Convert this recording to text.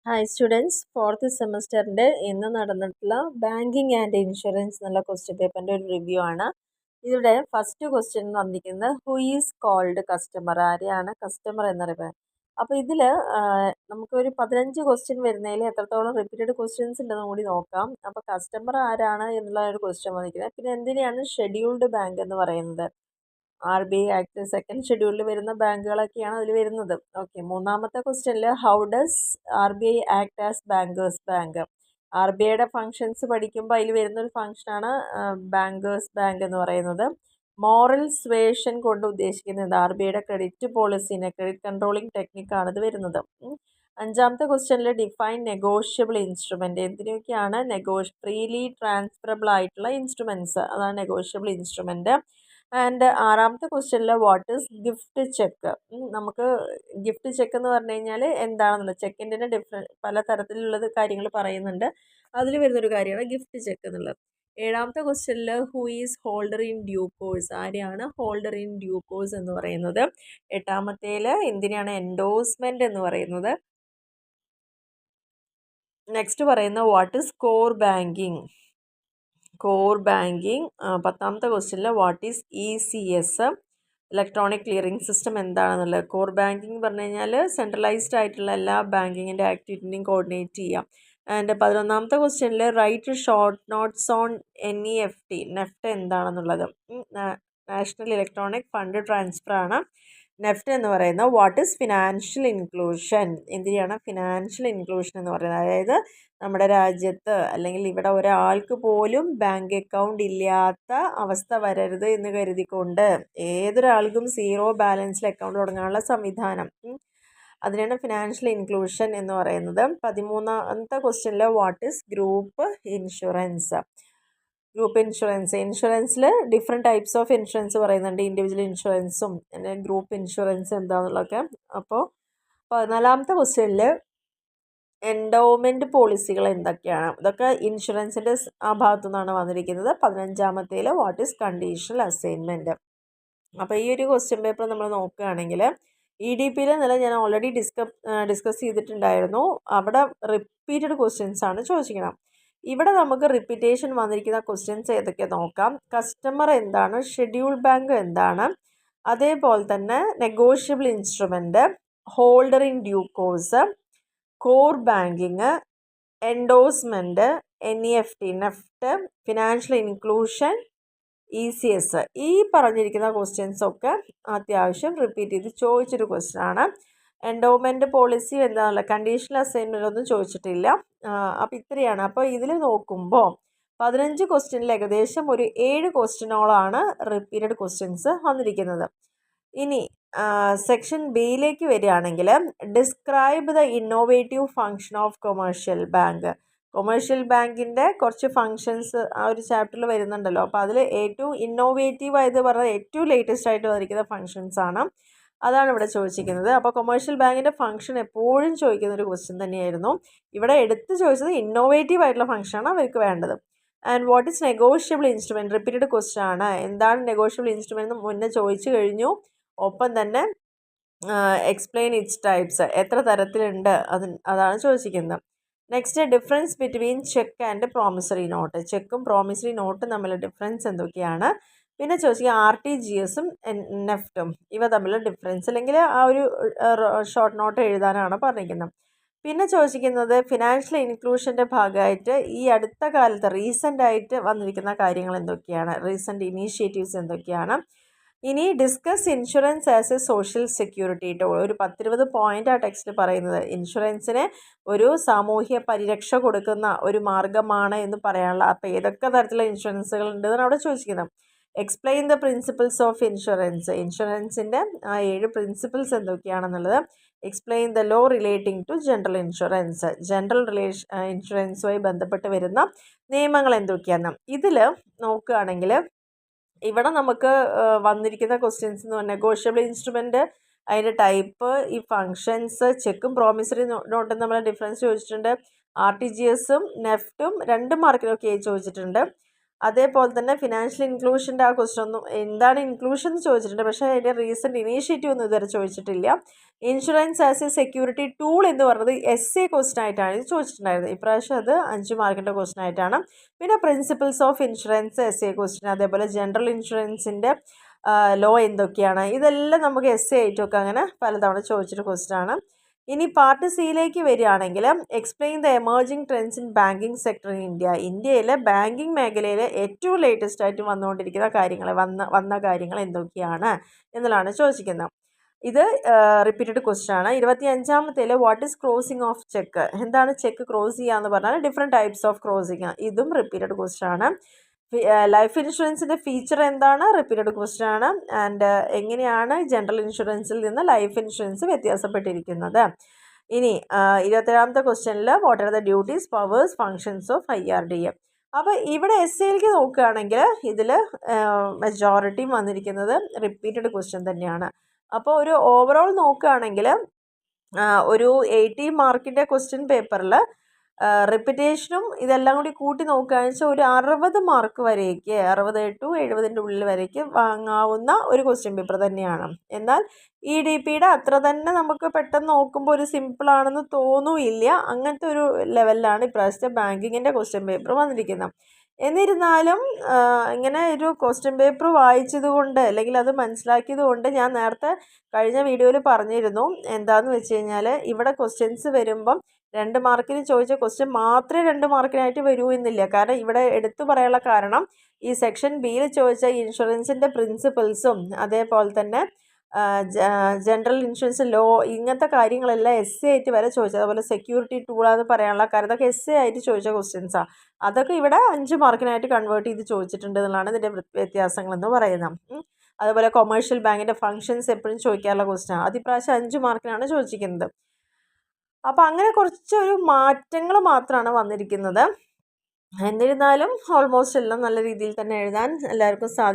Hi students, fourth സെമസ്റ്ററിൻ്റെ ഇന്ന് നടന്നിട്ടുള്ള banking and insurance എന്നുള്ള ക്വസ്റ്റ്യൻ പേപ്പറിൻ്റെ ഒരു റിവ്യൂ ആണ്. ഇവിടെ ഫസ്റ്റ് ക്വസ്റ്റ്യൻ വന്നിരിക്കുന്നത് ഹു ഈസ് കോൾഡ് കസ്റ്റമർ, ആരെയാണ് കസ്റ്റമർ എന്നറിയുന്നത്. അപ്പോൾ ഇതിൽ നമുക്കൊരു 15 ക്വസ്റ്റ്യൻ വരുന്നതിൽ എത്രത്തോളം റിപ്പീറ്റഡ് ക്വസ്റ്റ്യൻസ് ഉണ്ടെന്ന് കൂടി നോക്കാം. അപ്പോൾ കസ്റ്റമർ ആരാണ് എന്നുള്ള ഒരു ക്വസ്റ്റ്യൻ വന്നിരിക്കുന്നത്. പിന്നെ എന്തിനാണ് ഷെഡ്യൂൾഡ് ബാങ്ക് എന്ന് പറയുന്നത്. RBI ആക്ട് സെക്കൻഡ് ഷെഡ്യൂളിൽ വരുന്ന ബാങ്കുകളൊക്കെയാണ് അതിൽ വരുന്നത്. ഓക്കെ, മൂന്നാമത്തെ ക്വസ്റ്റ്യനിൽ how does RBI act as bankers bank. RBIയുടെ ഫങ്ഷൻസ് പഠിക്കുമ്പോൾ അതിൽ വരുന്നൊരു ഫങ്ഷനാണ് ബാങ്കേഴ്സ് ബാങ്ക് എന്ന് പറയുന്നത്. മോറൽ സ്വേഷൻ കൊണ്ട് ഉദ്ദേശിക്കുന്നത് RBIയുടെ ക്രെഡിറ്റ് പോളിസിനെ, ക്രെഡിറ്റ് കൺട്രോളിങ് ടെക്നിക്കാണ് ഇത് വരുന്നത്. അഞ്ചാമത്തെ ക്വസ്റ്റ്യനിൽ ഡിഫൈൻ നെഗോഷ്യബിൾ ഇൻസ്ട്രുമെൻ്റ്. എന്തിനൊക്കെയാണ് ഫ്രീലി ട്രാൻസ്ഫറബിൾ ആയിട്ടുള്ള ഇൻസ്ട്രുമെൻറ്റ്സ്, അതാണ് നെഗോഷ്യബിൾ ഇൻസ്ട്രുമെൻറ്റ്. ആൻഡ് ആറാമത്തെ ക്വസ്റ്റ്യനിൽ വാട്ട് ഈസ് ഗിഫ്റ്റ് ചെക്ക്. നമുക്ക് ഗിഫ്റ്റ് ചെക്ക് എന്ന് പറഞ്ഞു കഴിഞ്ഞാൽ എന്താണെന്നുള്ളത്, ചെക്കിൻ്റെ തന്നെ പല തരത്തിലുള്ളത് കാര്യങ്ങൾ പറയുന്നുണ്ട്. അതിൽ വരുന്നൊരു കാര്യമാണ് ഗിഫ്റ്റ് ചെക്ക് എന്നുള്ളത്. ഏഴാമത്തെ ക്വസ്റ്റ്യനിൽ who is holder in due course, ആരെയാണ് ഹോൾഡർ ഇൻ ഡ്യൂ കോഴ്സ് എന്ന് പറയുന്നത്. എട്ടാമത്തേൽ എന്തിനാണ് എൻഡോഴ്സ്മെൻറ്റ് എന്ന് പറയുന്നത്. നെക്സ്റ്റ് പറയുന്ന വാട്ട് ഈസ് കോർ ബാങ്കിങ്. പത്താമത്തെ ക്വസ്റ്റ്യനിൽ what is ECS, electronic clearing system എന്താണെന്നുള്ളത്. കോർ ബാങ്കിങ് പറഞ്ഞു കഴിഞ്ഞാൽ സെൻട്രലൈസ്ഡ് ആയിട്ടുള്ള എല്ലാ ബാങ്കിങ്ങിൻ്റെ ആക്ടിവിറ്റിയും കോർഡിനേറ്റ് ചെയ്യാം. ആൻഡ് 11ാമത്തെ ക്വസ്റ്റ്യനിൽ write short notes on NEFT, NEFT എന്താണെന്നുള്ളത്. നാഷണൽ ഇലക്ട്രോണിക് ഫണ്ട് ട്രാൻസ്ഫർ ആണ് നെഫ്റ്റ് എന്ന് പറയുന്നത്. വാട്ട് ഈസ് ഫിനാൻഷ്യൽ ഇൻക്ലൂഷൻ, എന്തിനാണ് ഫിനാൻഷ്യൽ ഇൻക്ലൂഷൻ എന്ന് പറയുന്നത്. അതായത് നമ്മുടെ രാജ്യത്ത് അല്ലെങ്കിൽ ഇവിടെ ഒരാൾക്ക് പോലും ബാങ്ക് അക്കൗണ്ട് ഇല്ലാത്ത അവസ്ഥ വരരുത് എന്ന് കരുതിക്കൊണ്ട് ഏതൊരാൾക്കും സീറോ ബാലൻസിൽ അക്കൗണ്ട് തുടങ്ങാനുള്ള സംവിധാനം, അതിനാണ് ഫിനാൻഷ്യൽ ഇൻക്ലൂഷൻ എന്ന് പറയുന്നത്. 13ാമത്തെ ക്വസ്റ്റ്യനിൽ വാട്ട് ഈസ് ഗ്രൂപ്പ് ഇൻഷുറൻസ്. ഇൻഷുറൻസിൽ ഡിഫറെൻറ്റ് ടൈപ്സ് ഓഫ് ഇൻഷുറൻസ് പറയുന്നുണ്ട്. ഇൻഡിവിജ്വൽ ഇൻഷുറൻസും ഗ്രൂപ്പ് ഇൻഷുറൻസ് എന്താണെന്നുള്ളതൊക്കെ. അപ്പോൾ 14ാമത്തെ ക്വസ്റ്റ്യനിൽ എൻഡോമെൻറ്റ് പോളിസികൾ എന്തൊക്കെയാണ്, ഇതൊക്കെ ഇൻഷുറൻസിൻ്റെ ആ ഭാഗത്തു നിന്നാണ് വന്നിരിക്കുന്നത്. 15ാമത്തേൽ വാട്ട് ഈസ് കണ്ടീഷണൽ അസൈൻമെൻറ്റ്. അപ്പോൾ ഈ ഒരു ക്വസ്റ്റ്യൻ പേപ്പർ നമ്മൾ നോക്കുകയാണെങ്കിൽ EDPയിൽ നില ഞാൻ ഓൾറെഡി ഡിസ്കസ് ചെയ്തിട്ടുണ്ടായിരുന്നു. അവിടെ റിപ്പീറ്റഡ് ക്വസ്റ്റ്യൻസ് ആണ് ചോദിക്കണം. ഇവിടെ നമുക്ക് റിപ്പീറ്റേഷൻ വന്നിരിക്കുന്ന ക്വസ്റ്റ്യൻസ് ഏതൊക്കെ നോക്കാം. കസ്റ്റമർ എന്താണ്, ഷെഡ്യൂൾ ബാങ്ക് എന്താണ്, അതേപോലെ തന്നെ negotiable instrument, holder in due course, core banking, endorsement, NEFT NEFT, financial inclusion, ECS. ഈ പറഞ്ഞിരിക്കുന്ന ക്വസ്റ്റ്യൻസൊക്കെ അത്യാവശ്യം റിപ്പീറ്റ് ചെയ്ത് ചോദിച്ചൊരു ക്വസ്റ്റ്യൻ ആണ്. എൻഡോമെൻറ്റ് പോളിസി എന്താണല്ലോ, കണ്ടീഷണൽ അസൈൻമെൻ്റ് ഒന്നും ചോദിച്ചിട്ടില്ല. അപ്പോൾ ഇത്രയാണ്. അപ്പോൾ ഇതിൽ നോക്കുമ്പോൾ 15 ക്വസ്റ്റ്യനിൽ ഏകദേശം ഒരു 7 ക്വസ്റ്റ്യനോളാണ് റിപ്പീറ്റഡ് ക്വസ്റ്റ്യൻസ് വന്നിരിക്കുന്നത്. ഇനി സെക്ഷൻ ബിയിലേക്ക് വരികയാണെങ്കിൽ describe the innovative function of commercial bank. Commercial ബാങ്കിൻ്റെ കുറച്ച് ഫങ്ഷൻസ് ആ ഒരു ചാപ്റ്ററിൽ വരുന്നുണ്ടല്ലോ. അപ്പോൾ അതിൽ ഏറ്റവും ഇന്നോവേറ്റീവ് ആയത് പറഞ്ഞാൽ ഏറ്റവും ലേറ്റസ്റ്റ് ആയിട്ട് വന്നിരിക്കുന്ന ഫങ്ഷൻസ് ആണ്, അതാണ് ഇവിടെ ചോദിച്ചിരിക്കുന്നത്. അപ്പോൾ കൊമേഴ്ഷ്യൽ ബാങ്കിൻ്റെ ഫംഗ്ഷൻ എപ്പോഴും ചോദിക്കുന്ന ഒരു ക്വസ്റ്റ്യൻ തന്നെയായിരുന്നു. ഇവിടെ എടുത്ത് ചോദിച്ചത് ഇന്നോവേറ്റീവ് ആയിട്ടുള്ള ഫംഗ്ഷനാണ് അവർക്ക് വേണ്ടത്. And what is negotiable instrument, repeated question ആണ്. എന്താണ് നെഗോഷ്യബിൾ ഇൻസ്ട്രുമെൻറ്റ് മുന്നേ ചോദിച്ചു കഴിഞ്ഞു. ഒപ്പം തന്നെ എക്സ്പ്ലെയിൻ ഇറ്റ്സ് ടൈപ്സ്, എത്ര തരത്തിലുണ്ട് അതാണ് ചോദിച്ചിരിക്കുന്നത്. Next difference between cheque and promissory note. ചെക്കും പ്രോമിസറി നോട്ടും തമ്മിലുള്ള ഡിഫറൻസ് എന്തൊക്കെയാണ്. പിന്നെ ചോദിക്കുക RTGSും നെഫ്റ്റും ഇവ തമ്മിലുള്ള ഡിഫറൻസ്, അല്ലെങ്കിൽ ആ ഒരു ഷോർട്ട് നോട്ട് എഴുതാനാണ് പറഞ്ഞിരിക്കുന്നത്. പിന്നെ ചോദിച്ചിരിക്കുന്നത് ഫിനാൻഷ്യൽ ഇൻക്ലൂഷൻ്റെ ഭാഗമായിട്ട് ഈ അടുത്ത കാലത്ത് റീസെൻ്റ് ആയിട്ട് വന്നിരിക്കുന്ന കാര്യങ്ങൾ എന്തൊക്കെയാണ്, റീസെൻ്റ് ഇനീഷ്യേറ്റീവ്സ് എന്തൊക്കെയാണ്. ഇനി discuss insurance as A social security. ഒരു 10-20 പോയിൻ്റ് ആ ടെക്സ്റ്റ് പറയുന്നത് ഇൻഷുറൻസിന് ഒരു സാമൂഹ്യ പരിരക്ഷ കൊടുക്കുന്ന ഒരു മാർഗമാണ് എന്ന് പറയാനുള്ള. അപ്പോൾ ഏതൊക്കെ തരത്തിലുള്ള ഇൻഷുറൻസുകൾ ഉണ്ടെന്നാണ് അവിടെ ചോദിച്ചിരിക്കുന്നത്. Explain the principles of insurance. ഇൻഷുറൻസിൻ്റെ ആ 7 പ്രിൻസിപ്പിൾസ് എന്തൊക്കെയാണെന്നുള്ളത്. Explain the law relating to general insurance. ഇൻഷുറൻസുമായി ബന്ധപ്പെട്ട് വരുന്ന നിയമങ്ങൾ എന്തൊക്കെയാണ്. ഇതിൽ നോക്കുകയാണെങ്കിൽ ഇവിടെ നമുക്ക് വന്നിരിക്കുന്ന ക്വസ്റ്റ്യൻസ് എന്ന് പറഞ്ഞാൽ നെഗോഷ്യബിൾ ഇൻസ്ട്രുമെൻറ്റ്, അതിൻ്റെ ടൈപ്പ്, ഈ ഫങ്ഷൻസ്, ചെക്കും പ്രോമിസറി നോട്ടും നമ്മൾ ഡിഫറൻസ് ചോദിച്ചിട്ടുണ്ട്. RTGSും നെഫ്റ്റും 2 മാർക്കിനൊക്കെ ചോദിച്ചിട്ടുണ്ട്. അതേപോലെ തന്നെ ഫിനാൻഷ്യൽ ഇൻക്ലൂഷൻ്റെ ആ ക്വസ്റ്റ്യൻ ഒന്നും എന്താണ് ഇൻക്ലൂഷൻ എന്ന് ചോദിച്ചിട്ടുണ്ട്, പക്ഷേ അതിൻ്റെ റീസെൻറ്റ് ഇനീഷ്യേറ്റീവ് ഒന്നും ഇതുവരെ ചോദിച്ചിട്ടില്ല. Insurance as A security tool എന്ന് പറയുന്നത് essay ക്വസ്റ്റ്യൻ ആയിട്ടാണ് ഇത് ചോദിച്ചിട്ടുണ്ടായിരുന്നത്. ഇപ്രാവശ്യം അത് 5 മാർക്കിൻ്റെ ക്വസ്റ്റ്യൻ ആയിട്ടാണ്. പിന്നെ principles of insurance essay question, അതേപോലെ ജനറൽ ഇൻഷുറൻസിൻ്റെ ലോ എന്തൊക്കെയാണ്, ഇതെല്ലാം നമുക്ക് essay ആയിട്ടൊക്കെ അങ്ങനെ പലതവണ ചോദിച്ചിട്ട് ക്വസ്റ്റ്യൻ ആണ്. ഇനി പാർട്ട് സിയിലേക്ക് വരികയാണെങ്കിൽ explain the emerging trends in banking sector in India. ഇന്ത്യയിലെ ബാങ്കിങ് മേഖലയിൽ ഏറ്റവും ലേറ്റസ്റ്റ് ആയിട്ട് വന്നുകൊണ്ടിരിക്കുന്ന കാര്യങ്ങൾ വന്ന കാര്യങ്ങൾ എന്തൊക്കെയാണ് എന്നുള്ളതാണ് ചോദിച്ചിരിക്കുന്നത്. ഇത് റിപ്പീറ്റഡ് ക്വസ്റ്റ്യൻ ആണ്. 25ാമത്തേൽ what is crossing of cheque, എന്താണ് ചെക്ക് ക്രോസ് ചെയ്യുക എന്ന് പറഞ്ഞാൽ ഡിഫറെൻറ്റ് ടൈപ്സ് ഓഫ് ക്രോസിങ്, ഇതും റിപ്പീറ്റഡ് ക്വസ്റ്റ്യൻ ആണ്. ലൈഫ് ഇൻഷുറൻസിൻ്റെ ഫീച്ചർ എന്താണ്, റിപ്പീറ്റഡ് ക്വസ്റ്റ്യൻ ആണ്. ആൻഡ് എങ്ങനെയാണ് ജനറൽ ഇൻഷുറൻസിൽ നിന്ന് ലൈഫ് ഇൻഷുറൻസ് വ്യത്യാസപ്പെട്ടിരിക്കുന്നത്. ഇനി 27ാമത്തെ ക്വസ്റ്റ്യനിൽ what are the duties powers functions of IRDA. അപ്പോൾ ഇവിടെ essayയിലേക്ക് നോക്കുകയാണെങ്കിൽ ഇതിൽ മെജോറിറ്റിയും വന്നിരിക്കുന്നത് റിപ്പീറ്റഡ് ക്വസ്റ്റ്യൻ തന്നെയാണ്. അപ്പോൾ ഒരു ഓവറോൾ നോക്കുകയാണെങ്കിൽ ഒരു 80 മാർക്കിൻ്റെ ക്വസ്റ്റ്യൻ പേപ്പറിൽ റിപ്പിറ്റേഷനും ഇതെല്ലാം കൂടി കൂട്ടി നോക്കുകയാണെന്ന് വെച്ചാൽ ഒരു 60 മാർക്ക് വരേക്ക്, 60 to 70ൻ്റെ ഉള്ളിൽ വരേക്ക് വാങ്ങാവുന്ന ഒരു ക്വസ്റ്റ്യൻ പേപ്പർ തന്നെയാണ്. എന്നാൽ EDPയുടെ അത്ര തന്നെ നമുക്ക് പെട്ടെന്ന് നോക്കുമ്പോൾ ഒരു സിമ്പിളാണെന്ന് തോന്നുമില്ല. അങ്ങനത്തെ ഒരു ലെവലിലാണ് ഇപ്രാവശ്യത്തെ ബാങ്കിങ്ങിൻ്റെ ക്വസ്റ്റ്യൻ പേപ്പർ വന്നിരിക്കുന്നത്. എന്നിരുന്നാലും ഇങ്ങനെ ഒരു ക്വസ്റ്റ്യൻ പേപ്പർ വായിച്ചത് കൊണ്ട് അല്ലെങ്കിൽ അത് മനസ്സിലാക്കിയത് കൊണ്ട് ഞാൻ നേരത്തെ കഴിഞ്ഞ വീഡിയോയിൽ പറഞ്ഞിരുന്നു, എന്താണെന്ന് വെച്ച് കഴിഞ്ഞാൽ ഇവിടെ ക്വസ്റ്റ്യൻസ് വരുമ്പം 2 മാർക്കിന് ചോദിച്ച ക്വസ്റ്റ്യൻ മാത്രമേ 2 മാർക്കിനായിട്ട് വരൂ എന്നില്ല. കാരണം ഇവിടെ എടുത്തു പറയാനുള്ള കാരണം ഈ സെക്ഷൻ ബിയിൽ ചോദിച്ച ഇൻഷുറൻസിൻ്റെ പ്രിൻസിപ്പിൾസും അതേപോലെ തന്നെ ജനറൽ ഇൻഷുറൻസ് ലോ ഇങ്ങനത്തെ കാര്യങ്ങളെല്ലാം essay ആയിട്ട് വരെ ചോദിച്ചത്. അതുപോലെ സെക്യൂരിറ്റി ടൂളാന്ന് പറയാനുള്ള കാര്യം അതൊക്കെ essay ആയിട്ട് ചോദിച്ച ക്വസ്റ്റ്യൻസാണ്. അതൊക്കെ ഇവിടെ 5 മാർക്കിനായിട്ട് കൺവേർട്ട് ചെയ്ത് ചോദിച്ചിട്ടുണ്ട് എന്നുള്ളതാണ് ഇതിൻ്റെ വ്യത്യാസങ്ങളെന്ന് പറയുന്നത്. അതുപോലെ കൊമേഴ്ഷ്യൽ ബാങ്കിൻ്റെ ഫങ്ഷൻസ് എപ്പോഴും ചോദിക്കാനുള്ള ക്വസ്റ്റ്യൻ, അത് ഇപ്രാവശ്യം 5 മാർക്കിനാണ് ചോദിച്ചിരിക്കുന്നത്. അപ്പോൾ അങ്ങനെ കുറച്ചൊരു മാറ്റങ്ങൾ മാത്രമാണ് വന്നിരിക്കുന്നത്. എന്നിരുന്നാലും ഓൾമോസ്റ്റ് എല്ലാം നല്ല രീതിയിൽ തന്നെ എഴുതാൻ എല്ലാവർക്കും സാധിക്കും.